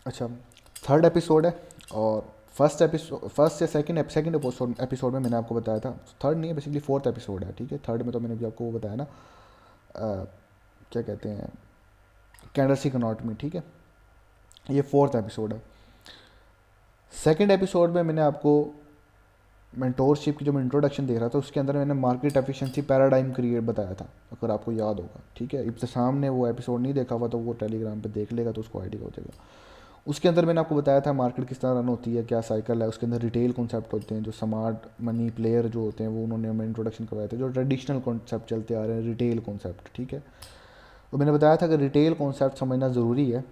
अच्छा, third episode है। और फर्स्ट या सेकंड एपिसोड में मैंने आपको बताया था, थर्ड नहीं है बेसिकली, फोर्थ एपिसोड है, ठीक है। थर्ड में तो मैंने भी आपको वो बताया ना, क्या कहते हैं, कैंडलस्टिक एनाटॉमी, ठीक है। ये फोर्थ एपिसोड है। सेकंड एपिसोड में मैंने आपको मेंटोरशिप की जो मैं इंट्रोडक्शन दे रहा था, उसके अंदर मैंने मार्केट एफिशिएंसी पैराडाइम क्रिएट बताया था, अगर आपको याद होगा, ठीक है। इब्तिसाम ने वो एपिसोड नहीं देखा हुआ तो वो टेलीग्राम पे देख लेगा तो उसको आइडिया हो जाएगा। उसके अंदर मैंने आपको बताया था मार्केट किस तरह रन होती है, क्या साइकिल है, उसके अंदर रिटेल कॉन्सेप्ट होते हैं, जो स्मार्ट मनी प्लेयर जो होते हैं वो उन्होंने हमें इंट्रोडक्शन करवाए थे, जो ट्रेडिशनल कॉन्सेप्ट चलते आ रहे हैं रिटेल कॉन्सेप्ट, ठीक है। तो मैंने बताया था कि रिटेल कॉन्सेप्ट समझना ज़रूरी है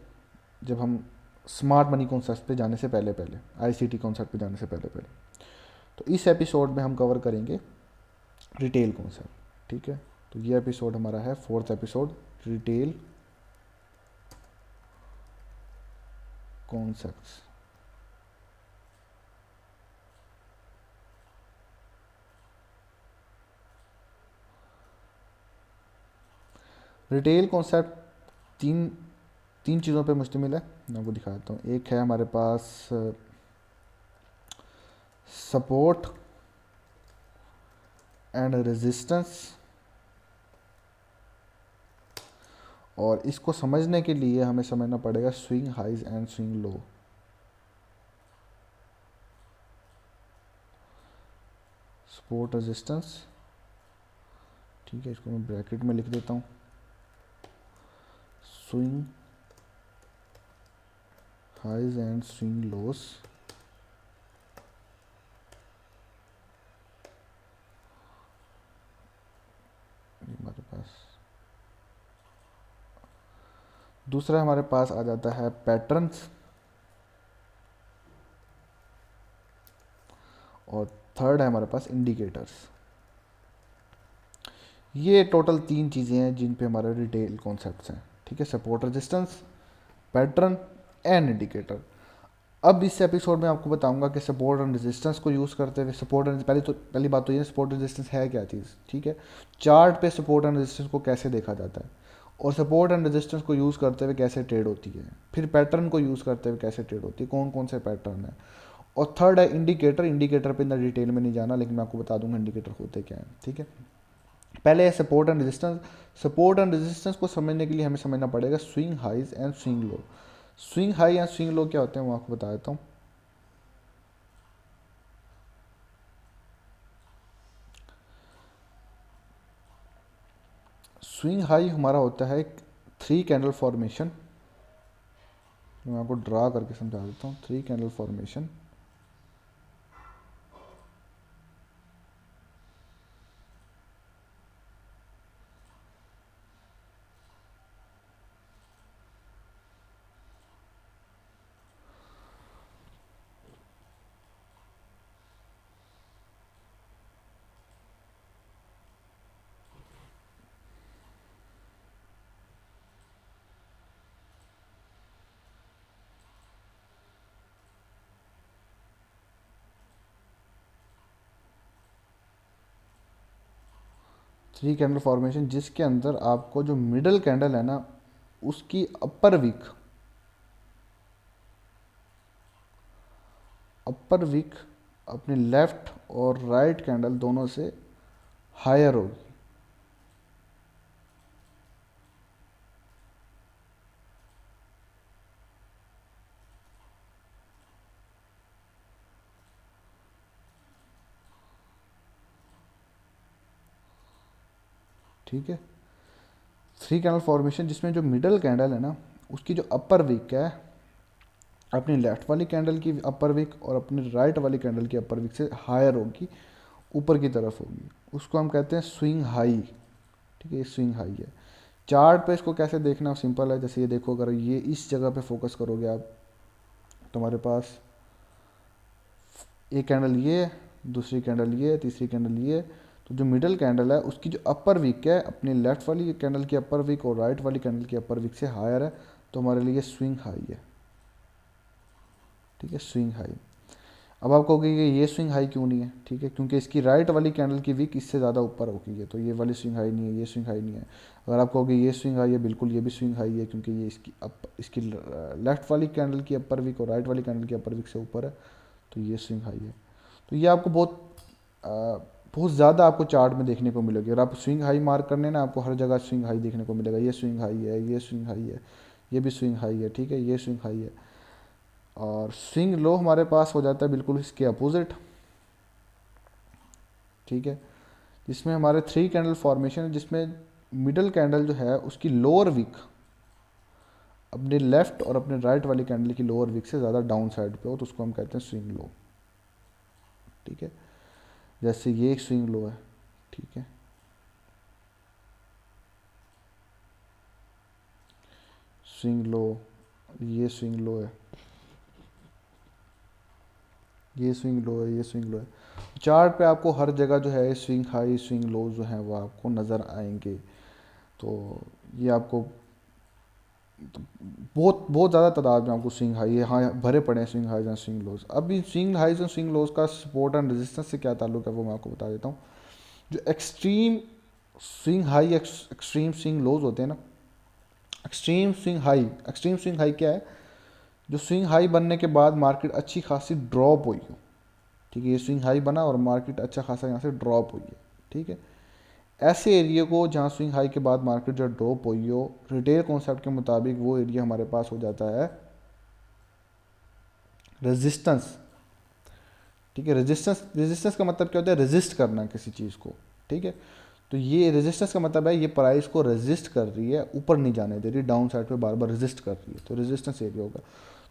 जब हम स्मार्ट मनी कॉन्सेप्ट पे जाने से पहले पहले, आईसीटी कॉन्सेप्ट पे जाने से पहले पहले। तो इस एपिसोड में हम कवर करेंगे रिटेल कॉन्सेप्ट, ठीक है। तो ये एपिसोड हमारा है fourth episode, retail concepts. Retail concept तीन तीन चीज़ों पे मुश्तमिल है, मैं आपको दिखाता हूँ। एक है हमारे पास सपोर्ट एंड रेजिस्टेंस, और इसको समझने के लिए हमें समझना पड़ेगा swing highs and swing low. Support resistance, ठीक है, इसको मैं ब्रैकेट में लिख देता हूँ। Swing highs and swing lows, हमारे पास दूसरा हमारे पास आ जाता है पैटर्न्स, और थर्ड है हमारे पास इंडिकेटर्स। ये टोटल तीन चीज़ें हैं जिन पे हमारे रिटेल कॉन्सेप्ट्स हैं, ठीक है। Support resistance, pattern and indicator. अब इस एपिसोड में आपको बताऊंगा कि सपोर्ट एंड रेजिस्टेंस को यूज़ करते हुए सपोर्ट एंड पहली बात तो ये सपोर्ट रेजिस्टेंस है क्या चीज़, ठीक है। चार्ट पे सपोर्ट एंड रेजिस्टेंस को कैसे देखा जाता है, और सपोर्ट एंड रेजिस्टेंस को यूज़ करते हुए कैसे ट्रेड होती है, फिर पैटर्न को यूज़ करते हुए कैसे ट्रेड होती है, कौन कौन से पैटर्न है, और थर्ड है इंडिकेटर। इंडिकेटर पे इतना डिटेल में नहीं जाना, लेकिन मैं आपको बता दूंगा इंडिकेटर होते क्या है, ठीक है। पहले है support and resistance. Support and resistance को समझने के लिए हमें समझना पड़ेगा swing highs and swing low. Swing high and swing low क्या होते हैं वो आपको बता देता हूँ। स्विंग हाई हमारा होता है एक 3 कैंडल फॉर्मेशन, मैं आपको ड्रा करके समझा देता हूँ। 3 कैंडल फॉर्मेशन, जिसके अंदर आपको जो मिडल कैंडल है ना, उसकी अपर वीक अपने लेफ्ट और राइट कैंडल दोनों से हायर होगी, ठीक है। 3 कैंडल फॉर्मेशन जिसमें जो मिडल कैंडल है ना, उसकी जो अपर वीक है अपनी लेफ्ट वाली कैंडल की अपर वीक और अपनी राइट वाली कैंडल की अपर वीक से हायर होगी, ऊपर की तरफ होगी, उसको हम कहते हैं स्विंग हाई, ठीक है। ये स्विंग हाई है। चार्ट पे इसको कैसे देखना सिंपल है, जैसे ये देखो, अगर ये इस जगह पे फोकस करोगे आप, तो हमारे पास एक कैंडल ये, दूसरी कैंडल ये, तीसरी कैंडल ये, तो जो मिडल कैंडल है उसकी जो अपर वीक है अपनी लेफ्ट वाली कैंडल की अपर वीक और राइट वाली कैंडल की अपर वीक से हायर है, तो हमारे लिए स्विंग हाई है, ठीक है, स्विंग हाई। अब आप कहोगे कि ये स्विंग हाई क्यों नहीं है, ठीक है, क्योंकि इसकी राइट वाली कैंडल की विक इससे ज़्यादा ऊपर हो गई है, तो ये वाली स्विंग हाई नहीं है, ये स्विंग हाई नहीं है। अगर आप कहोगे ये स्विंग हाई है, बिल्कुल ये भी स्विंग हाई है, क्योंकि ये इसकी लेफ्ट वाली कैंडल की अपर विक और राइट वाली कैंडल की अपर विक से ऊपर है, तो ये स्विंग हाई है। तो ये आपको बहुत ज़्यादा आपको चार्ट में देखने को मिलेगी। अगर आप स्विंग हाई मार्क करने ना, आपको हर जगह स्विंग हाई देखने को मिलेगा। ये स्विंग हाई है, ये स्विंग हाई है, ये भी स्विंग हाई है, ठीक है, ये स्विंग हाई है। और स्विंग लो हमारे पास हो जाता है बिल्कुल इसके अपोजिट, ठीक है, जिसमें हमारे 3 कैंडल फॉर्मेशन है, जिसमें मिडल कैंडल जो है उसकी लोअर विक अपने लेफ्ट और अपने राइट वाली कैंडल की लोअर विक से ज़्यादा डाउन साइड पे हो, तो उसको हम कहते हैं स्विंग लो, ठीक है। जैसे ये एक स्विंग लो है, ठीक है, स्विंग लो, ये स्विंग लो है, ये स्विंग लो है, ये स्विंग लो है। चार्ट पे आपको हर जगह जो है स्विंग हाई स्विंग लो जो है वो आपको नज़र आएंगे। तो ये आपको बहुत बहुत ज़्यादा तादाद में आपको स्विंग हाई यहाँ भरे पड़े हैं, swing highs and swing lows. अब इन swing highs and swing lows का सपोर्ट एंड रेजिस्टेंस से क्या ताल्लुक है वो मैं आपको बता देता हूँ। जो extreme swing high extreme swing lows होते हैं ना, एक्सट्रीम स्विंग हाई क्या है, जो स्विंग हाई बनने के बाद मार्केट अच्छी खासी ड्रॉप हुई हो, ठीक है, ये स्विंग हाई बना और मार्केट अच्छा खासा यहाँ से ड्रॉप हुई है, ठीक है। ऐसे एरिया को जहाँ स्विंग हाई के बाद मार्केट जो ड्रॉप हुई हो, रिटेल कॉन्सेप्ट के मुताबिक वो एरिया हमारे पास हो जाता है रेजिस्टेंस, ठीक है। रेजिस्टेंस का मतलब क्या होता है, रेजिस्ट करना किसी चीज़ को, ठीक है। तो ये रेजिस्टेंस का मतलब है ये प्राइस को रेजिस्ट कर रही है, ऊपर नहीं जाने दे रही, डाउन साइड पे बार बार रेजिस्ट कर रही है, तो रेजिस्टेंस एरिया होगा।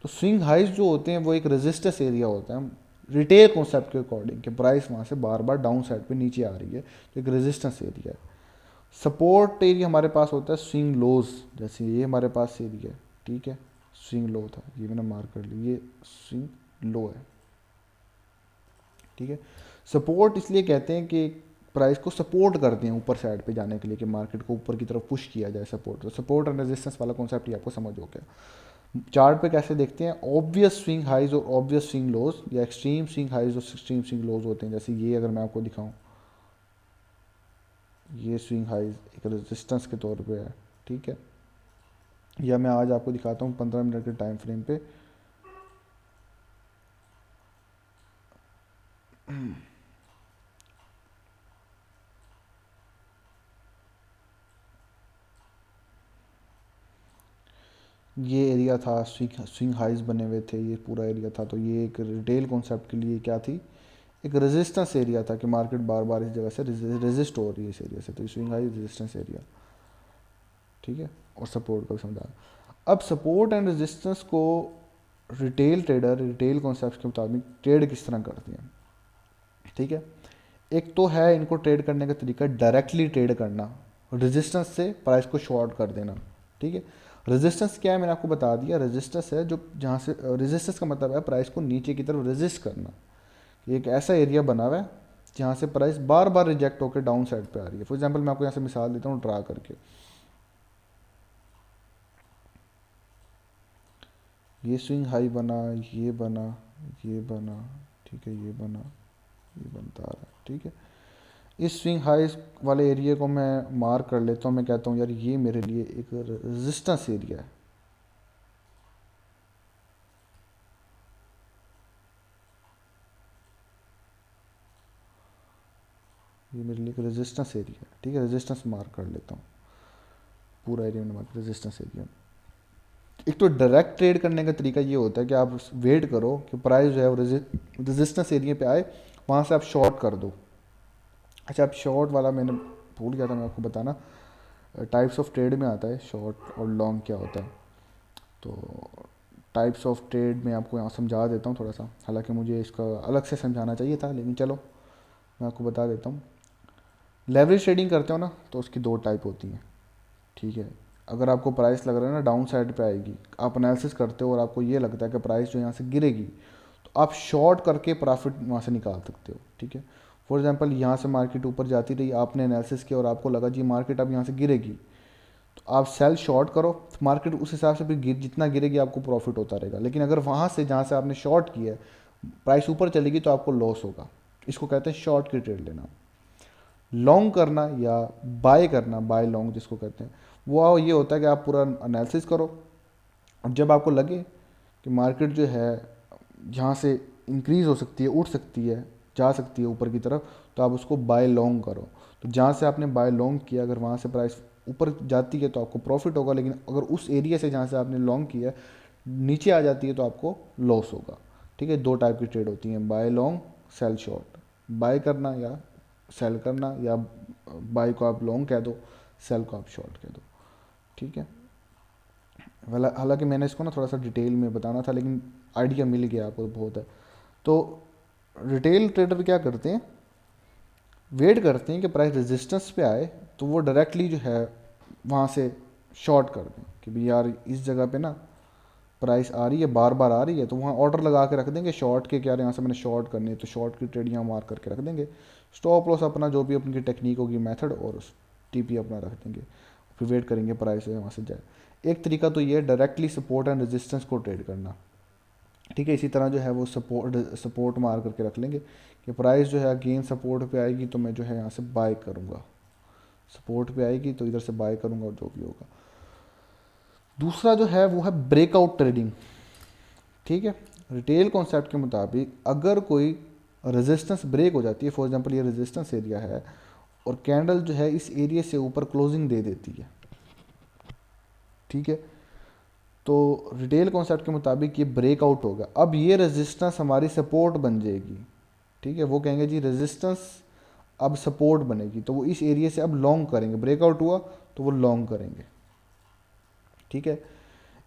तो स्विंग हाइज जो होते हैं वो एक रेजिस्टेंस एरिया होता है रिटेल कॉन्सेप्ट के अकॉर्डिंग, कि प्राइस वहाँ से बार बार डाउन साइड पे नीचे आ रही है, तो एक रेजिस्टेंस एरिया है। सपोर्ट एरिया हमारे पास होता है स्विंग लोज, जैसे ये हमारे पास एरिया है, ठीक है, स्विंग लो था, ये मैंने मार्क कर लिया, ये स्विंग लो है, ठीक है। सपोर्ट इसलिए कहते हैं कि प्राइस को सपोर्ट करते हैं ऊपर साइड पे जाने के लिए, कि मार्केट को ऊपर की तरफ पुश किया जाए, सपोर्ट। तो सपोर्ट एंड रेजिस्टेंस वाला कॉन्सेप्ट ही आपको समझ हो गया। चार्ट पे कैसे देखते हैं, ऑब्वियस स्विंग हाइज और ऑब्वियस स्विंग लोज, या एक्सट्रीम स्विंग हाइज और एक्सट्रीम स्विंग लोज होते हैं। जैसे ये अगर मैं आपको दिखाऊं, ये स्विंग हाइज एक रेजिस्टेंस के तौर पे है, ठीक है, या मैं आज आपको दिखाता हूँ 15 मिनट के टाइम फ्रेम पे। ये एरिया था, स्विंग हाइज बने हुए थे, ये पूरा एरिया था। तो ये एक रिटेल कॉन्सेप्ट के लिए क्या थी, एक रेजिस्टेंस एरिया था, कि मार्केट बार बार इस जगह से रेजिस्ट हो रही है इस एरिया से, तो स्विंग हाई रेजिस्टेंस एरिया, ठीक है। और सपोर्ट का भी समझा। अब सपोर्ट एंड रेजिस्टेंस को रिटेल ट्रेडर रिटेल कॉन्सेप्ट के मुताबिक ट्रेड किस तरह करते हैं, ठीक है। एक तो है इनको ट्रेड करने का तरीका डायरेक्टली ट्रेड करना, रेजिस्टेंस से प्राइस को शॉर्ट कर देना, ठीक है। रेजिस्टेंस क्या है मैंने आपको बता दिया, रेजिस्टेंस है जो जहाँ से रेजिस्टेंस का मतलब है प्राइस को नीचे की तरफ रेजिस्ट करना। एक ऐसा एरिया बना हुआ है जहाँ से प्राइस बार बार रिजेक्ट होकर डाउन साइड पे आ रही है। फॉर एग्जांपल मैं आपको यहाँ से मिसाल देता हूँ ड्रा करके, ये स्विंग हाई बना, ये बना, ये बना, ठीक है, ये बना, ये बनता आ रहा है, ठीक है। इस स्विंग हाई वाले एरिया को मैं मार्क कर लेता हूँ, मैं कहता हूँ यार ये मेरे लिए एक रेजिस्टेंस एरिया है, ये मेरे लिए एक रेजिस्टेंस एरिया है, ठीक है। रेजिस्टेंस मार्क कर लेता हूँ, पूरा एरिया में मार्क रेजिस्टेंस एरिया। एक तो डायरेक्ट ट्रेड करने का तरीका ये होता है कि आप वेट करो कि प्राइस जो है वो रेजिस्टेंस एरिया पे आए, वहाँ से आप शॉर्ट कर दो। अच्छा, अब शॉर्ट वाला मैंने भूल गया था मैं आपको बताना, टाइप्स ऑफ ट्रेड में आता है शॉर्ट और लॉन्ग क्या होता है। तो टाइप्स ऑफ ट्रेड में आपको यहाँ समझा देता हूँ थोड़ा सा, हालांकि मुझे इसका अलग से समझाना चाहिए था, लेकिन चलो मैं आपको बता देता हूँ। लेवरेज ट्रेडिंग करते हो ना, तो उसकी 2 टाइप होती हैं, ठीक है। अगर आपको प्राइस लग रहा है ना डाउन साइड पे आएगी, आप एनालिसिस करते हो और आपको ये लगता है कि प्राइस जो यहाँ से गिरेगी, तो आप शॉर्ट करके प्रॉफिट वहाँ से निकाल सकते हो, ठीक है। फॉर एग्जांपल यहाँ से मार्केट ऊपर जाती रही, आपने एनालिसिस किया और आपको लगा जी मार्केट अब यहाँ से गिरेगी, तो आप सेल शॉर्ट करो, मार्केट उस हिसाब से फिर जितना गिरेगी आपको प्रॉफिट होता रहेगा। लेकिन अगर वहाँ से जहाँ से आपने शॉर्ट किया है प्राइस ऊपर चलेगी तो आपको लॉस होगा। इसको कहते हैं शॉर्ट की ट्रेड लेना। लॉन्ग करना या बाय करना, बाय लॉन्ग जिसको कहते हैं, वो ये होता है कि आप पूरा एनालिसिस करो और जब आपको लगे कि मार्केट जो है यहाँ से इंक्रीज़ हो सकती है, उठ सकती है, जा सकती है ऊपर की तरफ, तो आप उसको बाय लॉन्ग करो। तो जहाँ से आपने बाय लॉन्ग किया, अगर वहाँ से प्राइस ऊपर जाती है तो आपको प्रॉफिट होगा, लेकिन अगर उस एरिया से जहाँ से आपने लॉन्ग किया नीचे आ जाती है तो आपको लॉस होगा। ठीक है, दो टाइप की ट्रेड होती हैं, buy long, sell short. Buy करना या सेल करना, या बाय को आप लॉन्ग कह दो, सेल को आप शॉर्ट कह दो। ठीक है, हालांकि मैंने इसको ना थोड़ा सा डिटेल में बताना था, लेकिन आइडिया मिल गया आपको बहुत है। तो रिटेल ट्रेडर क्या करते हैं, वेट करते हैं कि प्राइस रेजिस्टेंस पे आए तो वो डायरेक्टली जो है वहाँ से शॉर्ट कर दें कि भाई यार इस जगह पे ना प्राइस आ रही है, बार बार आ रही है, तो वहाँ ऑर्डर लगा के रख देंगे शॉर्ट के, क्या यहाँ से मैंने शॉर्ट करनी है तो शॉर्ट की ट्रेड यहाँ मार करके रख देंगे। स्टॉप लॉस अपना जो भी अपनी टेक्निक होगी, मेथड, और टीपी अपना रख देंगे, फिर वेट करेंगे प्राइस वहाँ से जाए। एक तरीका तो ये डायरेक्टली सपोर्ट एंड रेजिस्टेंस को ट्रेड करना। ठीक है, इसी तरह जो है वो सपोर्ट मार करके रख लेंगे कि प्राइस जो है अगेन सपोर्ट पे आएगी तो मैं जो है यहाँ से बाय करूँगा, सपोर्ट पे आएगी तो इधर से बाय करूँगा और जो भी होगा। दूसरा जो है वो है ब्रेकआउट ट्रेडिंग। ठीक है, रिटेल कॉन्सेप्ट के मुताबिक अगर कोई रेजिस्टेंस ब्रेक हो जाती है, फॉर एग्जांपल ये रेजिस्टेंस एरिया है और कैंडल जो है इस एरिया से ऊपर क्लोजिंग दे देती है, ठीक है, तो रिटेल कॉन्सेप्ट के मुताबिक ये ब्रेकआउट होगा। अब ये रेजिस्टेंस हमारी सपोर्ट बन जाएगी। ठीक है, वो कहेंगे जी रेजिस्टेंस अब सपोर्ट बनेगी, तो वो इस एरिया से अब लॉन्ग करेंगे, ब्रेकआउट हुआ तो वो लॉन्ग करेंगे। ठीक है,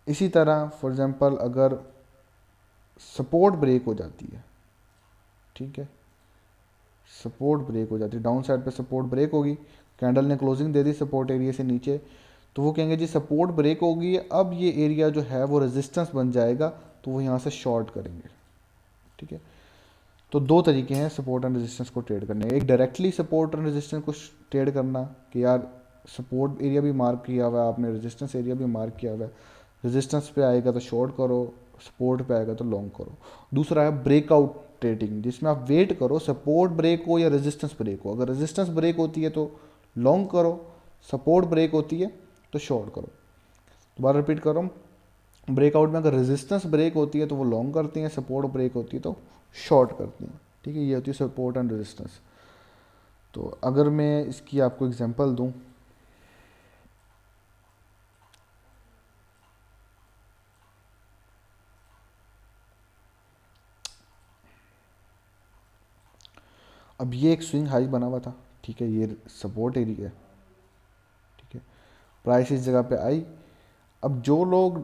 इसी तरह फॉर एग्जांपल अगर सपोर्ट ब्रेक हो जाती है, ठीक है, सपोर्ट ब्रेक हो जाती है, डाउन साइड पे सपोर्ट ब्रेक होगी, कैंडल ने closing they the support area से नीचे, तो वो कहेंगे जी सपोर्ट ब्रेक होगी, अब ये एरिया जो है वो रेजिस्टेंस बन जाएगा, तो वो यहाँ से शॉर्ट करेंगे। ठीक है, तो दो तरीके हैं सपोर्ट एंड रेजिस्टेंस को ट्रेड करने। एक डायरेक्टली सपोर्ट एंड रेजिस्टेंस को ट्रेड करना कि यार सपोर्ट एरिया भी मार्क किया हुआ है आपने, रेजिस्टेंस एरिया भी मार्क किया हुआ है, रेजिस्टेंस पे आएगा तो शॉर्ट करो, सपोर्ट पे आएगा तो लॉन्ग करो। दूसरा है ब्रेकआउट ट्रेडिंग, जिसमें आप वेट करो सपोर्ट ब्रेक हो या रेजिस्टेंस ब्रेक हो। अगर रेजिस्टेंस ब्रेक होती है तो लॉन्ग करो, सपोर्ट ब्रेक होती है तो शॉर्ट करो। दोबारा रिपीट करो, ब्रेकआउट में अगर रेजिस्टेंस ब्रेक होती है तो वो लॉन्ग करती हैं, सपोर्ट ब्रेक होती है तो शॉर्ट करती हैं। ठीक है, ये होती है सपोर्ट एंड रेजिस्टेंस। तो अगर मैं इसकी आपको एग्जांपल दूं, अब ये एक स्विंग हाई बना हुआ था, ठीक है, ये सपोर्ट एरिया है, ठीक है, प्राइस इस जगह पे आई। अब जो लोग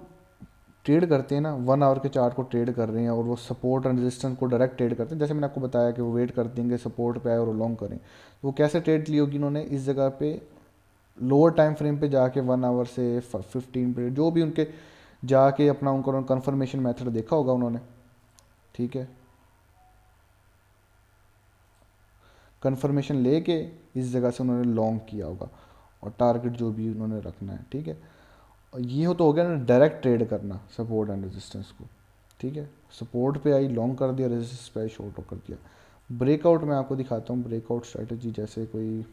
ट्रेड करते हैं ना, 1 आवर के चार्ट को ट्रेड कर रहे हैं और वो सपोर्ट एंड रेजिस्टेंस को डायरेक्ट ट्रेड करते हैं, जैसे मैंने आपको बताया कि वो वेट कर देंगे सपोर्ट पे आए और वो लॉन्ग करें, तो वो कैसे ट्रेड ली होगी इन्होंने, इस जगह पे लोअर टाइम फ्रेम पे जाके 1 आवर से 15 पीरियड जो भी उनके जाके अपना उनको कन्फर्मेशन मेथड देखा होगा उन्होंने। ठीक है, कन्फर्मेशन लेके इस जगह से उन्होंने लॉन्ग किया होगा और टारगेट जो भी उन्होंने रखना है। ठीक है, और ये तो हो गया ना डायरेक्ट ट्रेड करना सपोर्ट एंड रेजिस्टेंस को। ठीक है, सपोर्ट पे आई लॉन्ग कर दिया, रेजिस्टेंस पे आई शॉर्ट कर दिया। ब्रेकआउट मैं आपको दिखाता हूँ, ब्रेकआउट स्ट्रैटेजी जैसे कोई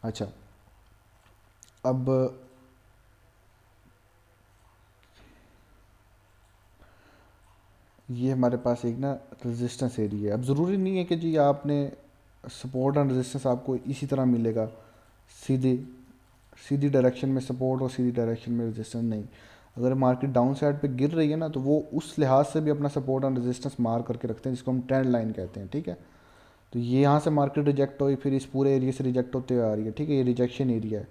अच्छा, अब ये हमारे पास एक ना रेजिस्टेंस एरिया है। अब ज़रूरी नहीं है कि जी आपने सपोर्ट एंड रेजिस्टेंस आपको इसी तरह मिलेगा, सीधी सीधी डायरेक्शन में सपोर्ट और सीधी डायरेक्शन में रेजिस्टेंस नहीं। अगर मार्केट डाउन साइड पे गिर रही है ना, तो वो उस लिहाज से भी अपना सपोर्ट एंड रेजिस्टेंस मार करके रखते हैं, जिसको हम ट्रेंड लाइन कहते हैं। ठीक है, तो ये यहाँ से मार्केट रिजेक्ट हुई, फिर इस पूरे एरिया से रिजेक्ट होते हुए आ रही है। ठीक है, ये रिजेक्शन एरिया है,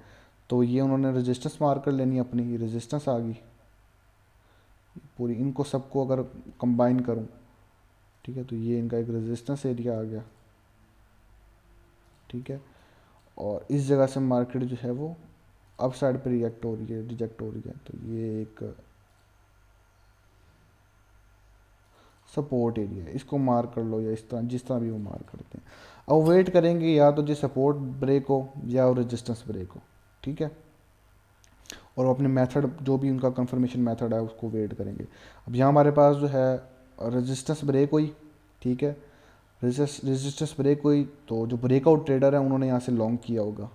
तो ये उन्होंने रेजिस्टेंस मार कर लेनी अपनी, रेजिस्टेंस आ गई पूरी। इनको सबको अगर कंबाइन करूँ, ठीक है, तो ये इनका एक रेजिस्टेंस एरिया आ गया। ठीक है, और इस जगह से मार्केट जो है वो अप साइड पर रिजेक्ट हो रही है, रिजेक्ट हो रही है, तो ये एक सपोर्ट एरिया है, इसको मार्क कर लो या इस तरह जिस तरह भी वो मार्क करते हैं। अब वेट करेंगे या तो जो सपोर्ट ब्रेक हो या रेजिस्टेंस ब्रेक हो। ठीक है, और वो अपने मेथड जो भी उनका कंफर्मेशन मेथड है उसको वेट करेंगे। अब यहाँ हमारे पास जो है रेजिस्टेंस ब्रेक हुई, ठीक है, रेजिस्टेंस ब्रेक हुई तो जो ब्रेकआउट ट्रेडर है उन्होंने यहाँ से लॉन्ग किया होगा,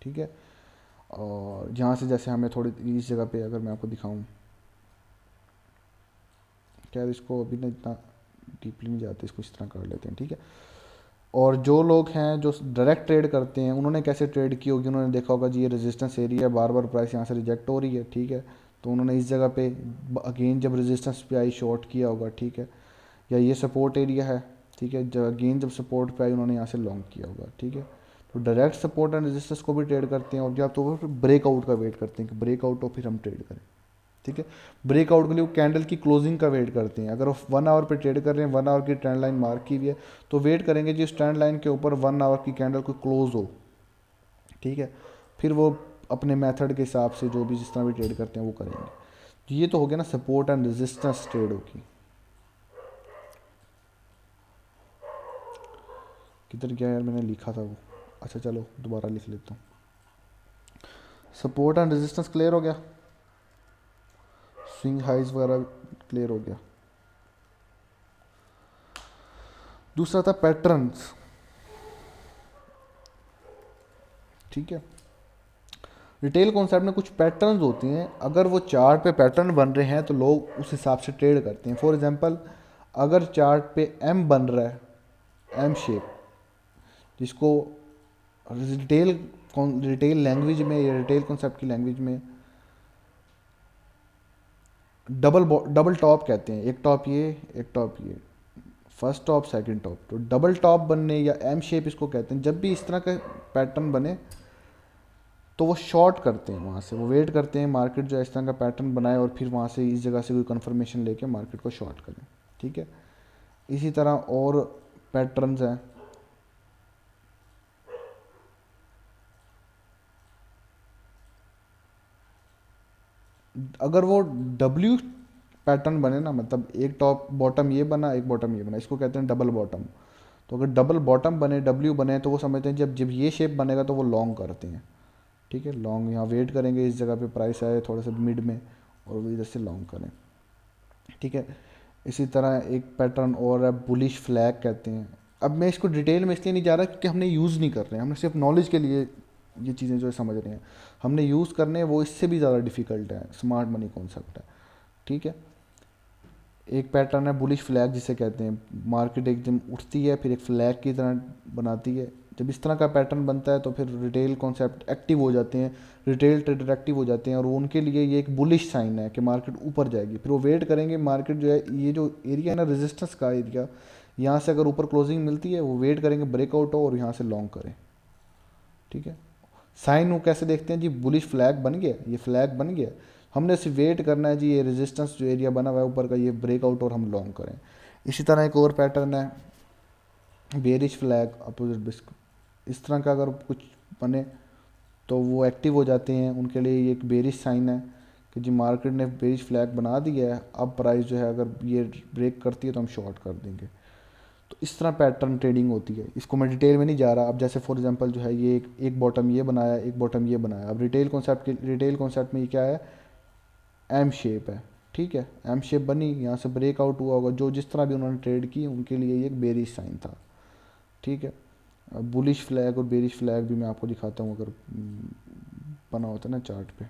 ठीक है। और यहाँ से जैसे हमें थोड़ी इस जगह पे अगर मैं आपको दिखाऊं, खैर इसको अभी ना इतना डीपली नहीं जाते, इसको इस तरह कर लेते हैं, ठीक है। और जो लोग हैं जो डायरेक्ट ट्रेड करते हैं उन्होंने कैसे ट्रेड की होगी, उन्होंने देखा होगा जी ये रेजिस्टेंस एरिया है, बार बार प्राइस यहाँ से रिजेक्ट हो रही है, ठीक है, तो उन्होंने इस जगह पे अगेन जब रेजिस्टेंस पे आई शॉर्ट किया होगा, ठीक है, या ये सपोर्ट एरिया है, ठीक है, जब अगेन जब सपोर्ट पे आई उन्होंने यहाँ से लॉन्ग किया होगा, ठीक है। तो डायरेक्ट सपोर्ट एंड रेजिस्टेंस को भी ट्रेड करते हैं, और जब तो वो फिर ब्रेकआउट का वेट करते हैं कि ब्रेकआउट हो फिर हम ट्रेड करें, ठीक है। ब्रेकआउट के लिए वो कैंडल की क्लोजिंग का वेट करते हैं। अगर वो 1 आवर पे ट्रेड कर रहे हैं, 1 आवर की ट्रेंड लाइन मार्क की हुई है, तो वेट करेंगे जी उस ट्रेंड लाइन के ऊपर 1 आवर की कैंडल को क्लोज हो, ठीक है, फिर वो अपने मेथड के हिसाब से जो भी जिस तरह भी ट्रेड करते हैं वो करेंगे। तो ये तो हो गया ना सपोर्ट एंड रेजिस्टेंस ट्रेड होगी। किधर गया यार, मैंने लिखा था वो, अच्छा चलो दोबारा लिख लेता हूँ। सपोर्ट एंड रेजिस्टेंस क्लियर हो गया, स्विंग हाइज वगैरह क्लियर हो गया। दूसरा था पैटर्न्स, ठीक है। रिटेल कॉन्सेप्ट में कुछ पैटर्न्स होते हैं, अगर वो चार्ट पे पैटर्न बन रहे हैं तो लोग उस हिसाब से ट्रेड करते हैं। फॉर एग्जांपल अगर चार्ट पे एम बन रहा है, एम शेप, जिसको रिटेल रिटेल लैंग्वेज में या रिटेल कॉन्सेप्ट की लैंग्वेज में डबल टॉप कहते हैं, एक टॉप ये एक टॉप ये, फर्स्ट टॉप सेकंड टॉप, तो डबल टॉप बनने या एम शेप इसको कहते हैं। जब भी इस तरह का पैटर्न बने तो वो शॉर्ट करते हैं, वहाँ से वो वेट करते हैं मार्केट जो इस तरह का पैटर्न बनाए और फिर वहाँ से इस जगह से कोई कंफर्मेशन लेके मार्केट को शॉर्ट करें, ठीक है। इसी तरह और पैटर्न्स हैं, अगर वो डब्ल्यू पैटर्न बने ना, मतलब एक टॉप बॉटम ये बना एक बॉटम ये बना, इसको कहते हैं डबल बॉटम। तो अगर डबल बॉटम बने डब्ल्यू बने तो वो समझते हैं जब जब ये शेप बनेगा तो वो लॉन्ग करते हैं, ठीक है। लॉन्ग यहाँ वेट करेंगे इस जगह पे प्राइस आए थोड़ा सा मिड में और वो इधर से लॉन्ग करें, ठीक है। इसी तरह एक पैटर्न और है बुलिश फ्लैग कहते हैं। अब मैं इसको डिटेल में इसलिए नहीं जा रहा क्योंकि हमने यूज़ नहीं कर रहे हैं, हमने सिर्फ नॉलेज के लिए ये चीज़ें जो है समझ रहे हैं। हमने यूज़ करने वो इससे भी ज़्यादा डिफ़िकल्ट है, स्मार्ट मनी कॉन्सेप्ट है, ठीक है। एक पैटर्न है बुलिश फ्लैग जिसे कहते हैं, मार्केट एकदम उठती है फिर एक फ्लैग की तरह बनाती है। जब इस तरह का पैटर्न बनता है तो फिर रिटेल कॉन्सेप्ट एक्टिव हो जाते हैं, रिटेल ट्रेडर एक्टिव हो जाते हैं, और उनके लिए ये एक बुलिश साइन है कि मार्केट ऊपर जाएगी। फिर वो वेट करेंगे मार्केट जो है ये जो एरिया है ना रेजिस्टेंस का एरिया, यहाँ से अगर ऊपर क्लोजिंग मिलती है वो वेट करेंगे ब्रेकआउट हो और यहाँ से लॉन्ग करें, ठीक है। साइन वो कैसे देखते हैं जी, बुलिश फ्लैग बन गया, ये फ्लैग बन गया, हमने सिर्फ वेट करना है जी ये रेजिस्टेंस जो एरिया बना हुआ है ऊपर का ये ब्रेकआउट और हम लॉन्ग करें। इसी तरह एक और पैटर्न है बेरिश फ्लैग अपोजिट बिस्क, इस तरह का अगर कुछ बने तो वो एक्टिव हो जाते हैं, उनके लिए ये एक बेरिश साइन है कि जी मार्केट ने बेरिश फ्लैग बना दिया है, अब प्राइस जो है अगर ये ब्रेक करती है तो हम शॉर्ट कर देंगे। तो इस तरह पैटर्न ट्रेडिंग होती है, इसको मैं डिटेल में नहीं जा रहा। अब जैसे फॉर एग्जांपल जो है ये एक बॉटम ये बनाया एक बॉटम ये बनाया, अब रिटेल कॉन्सेप्ट में ये क्या है, एम शेप है, ठीक है, एम शेप बनी, यहाँ से ब्रेकआउट हुआ होगा, जो जिस तरह भी उन्होंने ट्रेड की उनके लिए ये एक बेरिश साइन था, ठीक है। बुलिश फ्लैग और बेरिश फ्लैग भी मैं आपको दिखाता हूँ अगर बना होता है ना चार्ट पे।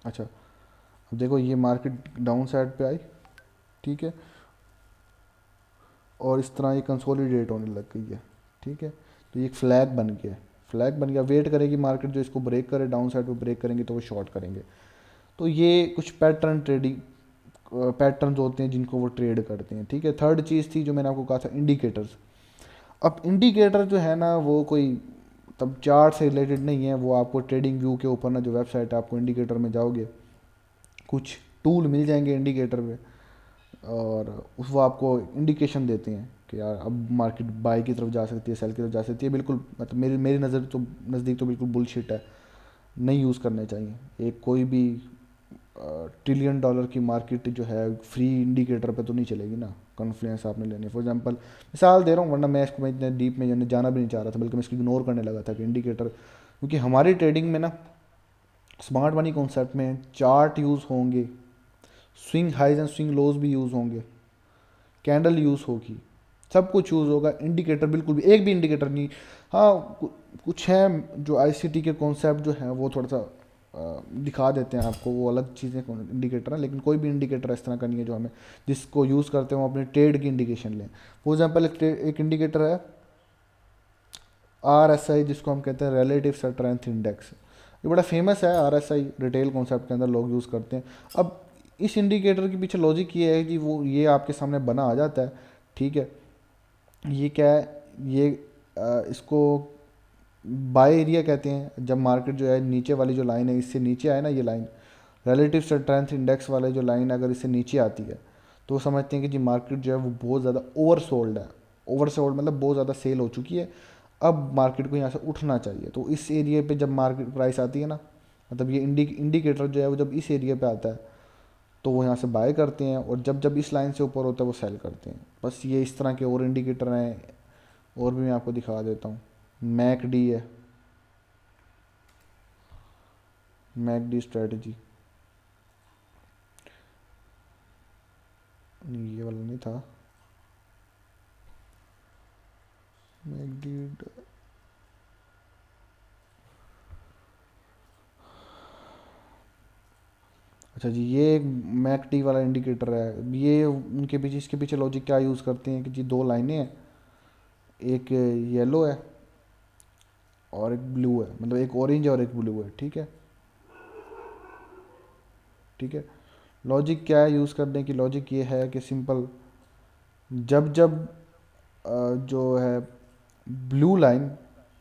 अच्छा अब देखो ये मार्केट डाउन साइड पे आई, ठीक है, और इस तरह ये कंसोलिडेट होने लग गई है, ठीक है। तो ये एक फ्लैग बन गया, फ्लैग बन गया, वेट करेगी मार्केट जो इसको ब्रेक करे, डाउन साइड पे ब्रेक करेंगे तो वो शॉर्ट करेंगे। तो ये कुछ पैटर्न ट्रेडिंग पैटर्न्स होते हैं जिनको वो ट्रेड करते हैं, ठीक है। थर्ड चीज़ थी जो मैंने आपको कहा था इंडिकेटर्स। अब इंडिकेटर जो है ना वो कोई तब चार्ट से रिलेटेड नहीं है, वो आपको ट्रेडिंग व्यू के ऊपर ना जो वेबसाइट है आपको इंडिकेटर में जाओगे कुछ टूल मिल जाएंगे इंडिकेटर पे, और उस वो आपको इंडिकेशन देते हैं कि यार अब मार्केट बाई की तरफ जा सकती है सेल की तरफ जा सकती है। बिल्कुल मतलब मेरी मेरी नज़र तो नज़दीक तो बिल्कुल बुलशिट है, नहीं यूज़ करने चाहिए। एक कोई भी $1 ट्रिलियन की मार्केट जो है फ्री इंडिकेटर पे तो नहीं चलेगी ना, कॉन्फ्लुएंस आपने लेनी है। फॉर एग्जांपल मिसाल दे रहा हूँ, वरना मैं इतने डीप में जाना भी नहीं चाह रहा था, बल्कि मैं इसको इग्नोर करने लगा था कि इंडिकेटर, क्योंकि हमारी ट्रेडिंग में ना स्मार्ट मनी कॉन्सेप्ट में चार्ट यूज़ होंगे, स्विंग हाइज एंड स्विंग लोज भी यूज़ होंगे, कैंडल यूज़ होगी, सब कुछ यूज़ होगा। इंडिकेटर बिल्कुल भी एक भी इंडिकेटर नहीं। हाँ कुछ है जो आईसीटी के कॉन्सेप्ट जो है वो थोड़ा सा दिखा देते हैं आपको, वो अलग चीज़ें इंडिकेटर है, लेकिन कोई भी इंडिकेटर इस तरह का नहीं है जो हमें जिसको यूज़ करते हैं वो अपने ट्रेड की इंडिकेशन लें। फॉर एग्जांपल एक इंडिकेटर है RSI, जिसको हम कहते हैं रिलेटिव स्ट्रेंथ इंडेक्स। ये बड़ा फेमस है, RSI रिटेल कॉन्सेप्ट के अंदर लोग यूज़ करते हैं। अब इस इंडिकेटर के पीछे लॉजिक ये है कि वो ये आपके सामने बना आ जाता है, ठीक है। ये क्या है, ये इसको बाय एरिया कहते हैं। जब मार्केट जो है नीचे वाली जो लाइन है इससे नीचे आए ना, ये लाइन रिलेटिव स्ट्रेंथ इंडेक्स वाले जो लाइन अगर इससे नीचे आती है तो वो समझते हैं कि जी मार्केट जो है वो बहुत ज़्यादा ओवरसोल्ड है। ओवरसोल्ड मतलब बहुत ज़्यादा सेल हो चुकी है, अब मार्केट को यहाँ से उठना चाहिए। तो इस एरिया पे जब मार्केट प्राइस आती है ना, मतलब ये इंडिकेटर जो है वो जब इस एरिया पे आता है तो वो यहाँ से बाय करते हैं, और जब जब इस लाइन से ऊपर होता है वो सेल करते हैं। बस ये इस तरह के और इंडिकेटर हैं, और भी मैं आपको दिखा देता हूँ। मैकडी है, मैकडी स्ट्रेटजी, ये वाला नहीं था मैकडी। अच्छा जी, ये एक मैकडी वाला इंडिकेटर है। ये उनके पीछे, इसके पीछे लॉजिक क्या यूज़ करते हैं कि जी दो लाइनें हैं, एक येलो है और एक ब्लू है, मतलब एक ऑरेंज है और एक ब्लू है, ठीक है। ठीक है, लॉजिक क्या है यूज़ करने की, लॉजिक ये है कि सिंपल, जब जब जो है ब्लू लाइन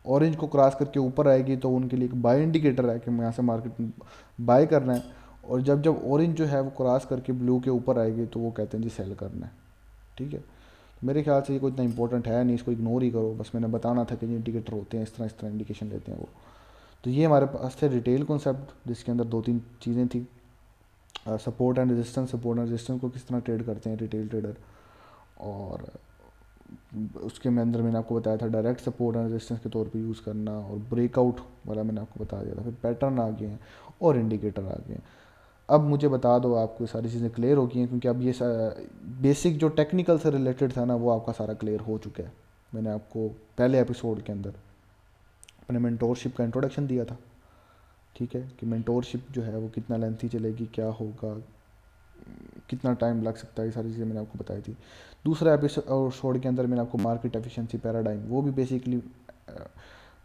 ऑरेंज को क्रॉस करके ऊपर आएगी तो उनके लिए एक बाय इंडिकेटर है कि मैं यहाँ से मार्केट में बाय करना है, और जब जब ऑरेंज जो है वो क्रॉस करके ब्लू के ऊपर आएगी तो वो कहते हैं जी सेल करना है, ठीक है। तो मेरे ख्याल से ये कोई इतना इंपॉर्टेंट है नहीं, इसको इग्नोर ही करो, बस मैंने बताना था कि ये इंडिकेटर होते हैं, इस तरह इंडिकेशन लेते हैं वो। तो ये हमारे पास थे रिटेल कॉन्सेप्ट, जिसके अंदर दो तीन चीज़ें थी, support and resistance. Support and resistance को किस तरह ट्रेड करते हैं रिटेल ट्रेडर, और उसके में अंदर मैंने आपको बताया था डायरेक्ट सपोर्ट एंड रेजिस्टेंस के तौर पे यूज़ करना, और ब्रेकआउट वाला मैंने आपको बता दिया था। फिर पैटर्न आ गए हैं और इंडिकेटर आ गए हैं। अब मुझे बता दो आपको सारी चीज़ें क्लियर हो गई हैं, क्योंकि अब ये बेसिक जो टेक्निकल से रिलेटेड था ना वो आपका सारा क्लियर हो चुका है। मैंने आपको पहले एपिसोड के अंदर अपने मेंटोरशिप का इंट्रोडक्शन दिया था, ठीक है, कि मेंटोरशिप जो है वो कितना लेंथी चलेगी, क्या होगा, कितना टाइम लग सकता है, ये सारी चीज़ें मैंने आपको बताई थी। दूसरा एपिसोड के अंदर मैंने आपको मार्केट एफिशिएंसी पैराडाइम, वो भी बेसिकली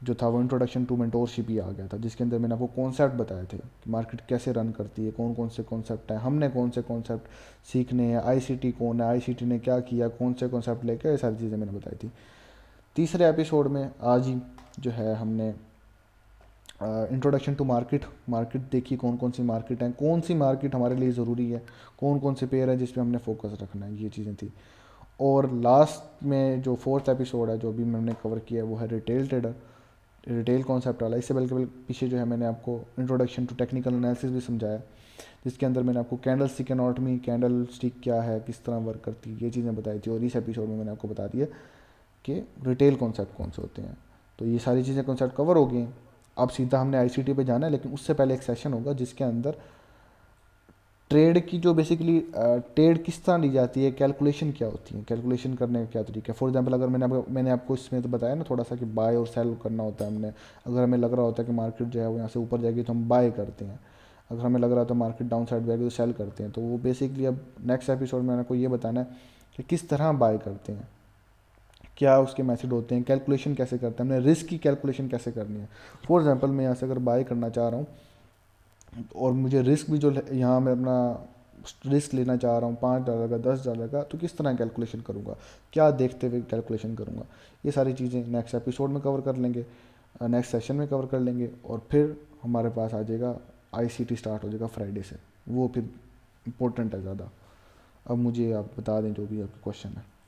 जो था वो इंट्रोडक्शन टू मेंटोरशिप ही आ गया था, जिसके अंदर मैंने आपको कॉन्सेप्ट बताए थे कि मार्केट कैसे रन करती है, कौन कौन से कॉन्सेप्ट हैं, हमने कौन से कॉन्सेप्ट सीखने हैं, आईसीटी कौन है, आईसीटी ने क्या किया, कौन से कॉन्सेप्ट लेकर, ये सारी चीज़ें मैंने बताई थी। तीसरे एपिसोड में आज ही जो है हमने इंट्रोडक्शन टू मार्केट, मार्केट देखी कौन कौन सी मार्केट हैं, कौन सी मार्केट हमारे लिए ज़रूरी है, कौन कौन से पेयर है जिस पे हमने फोकस रखना है, ये चीज़ें थी। और लास्ट में जो फोर्थ एपिसोड है जो अभी मैंने कवर किया है वो है रिटेल ट्रेडर, रिटेल कॉन्सेप्ट वाला। इससे बल्कि पीछे जो है मैंने आपको इंट्रोडक्शन टू टेक्निकल एनालिसिस भी समझाया, जिसके अंदर मैंने आपको candle stick anatomy, candle stick क्या है, किस तरह वर्क करती है, ये चीज़ें बताई थी। और इस एपिसोड में मैंने आपको बता दिया कि रिटेल कॉन्सेप्ट कौन से होते हैं। तो ये सारी चीज़ें कॉन्सेप्ट कवर हो गई हैं। अब सीधा हमने आईसीटी पे जाना है, लेकिन उससे पहले एक सेशन होगा जिसके अंदर ट्रेड की जो बेसिकली ट्रेड किस तरह ली जाती है, कैलकुलेशन क्या होती है, कैलकुलेशन करने का क्या तरीका है। फॉर एग्जांपल अगर मैंने आपको इसमें तो बताया ना थोड़ा सा कि बाय और सेल करना होता है हमने। अगर हमें लग रहा होता है कि मार्केट जो है वो यहाँ से ऊपर जाएगी तो हम बाय करते हैं, अगर हमें लग रहा होता है मार्केट डाउन साइड जाएगी तो सेल करते हैं। तो वो बेसिकली अब नेक्स्ट एपिसोड में आपको ये बताना है कि किस तरह बाय करते हैं, क्या उसके मेथड होते हैं, कैलकुलेशन कैसे करते हैं, हमने रिस्क की कैलकुलेशन कैसे करनी है। फॉर एग्जांपल मैं यहाँ से अगर बाय करना चाह रहा हूँ और मुझे रिस्क भी जो यहाँ मैं अपना रिस्क लेना चाह रहा हूँ $5 का, $10 का, तो किस तरह कैलकुलेशन करूँगा, क्या देखते हुए कैलकुलेशन करूँगा, ये सारी चीज़ें नेक्स्ट एपिसोड में कवर कर लेंगे, नेक्स्ट सेशन में कवर कर लेंगे। और फिर हमारे पास आ जाएगा आईसीटी स्टार्ट हो जाएगा फ्राइडे से, वो फिर इम्पोर्टेंट है ज़्यादा। अब मुझे आप बता दें जो भी आपके क्वेश्चन है।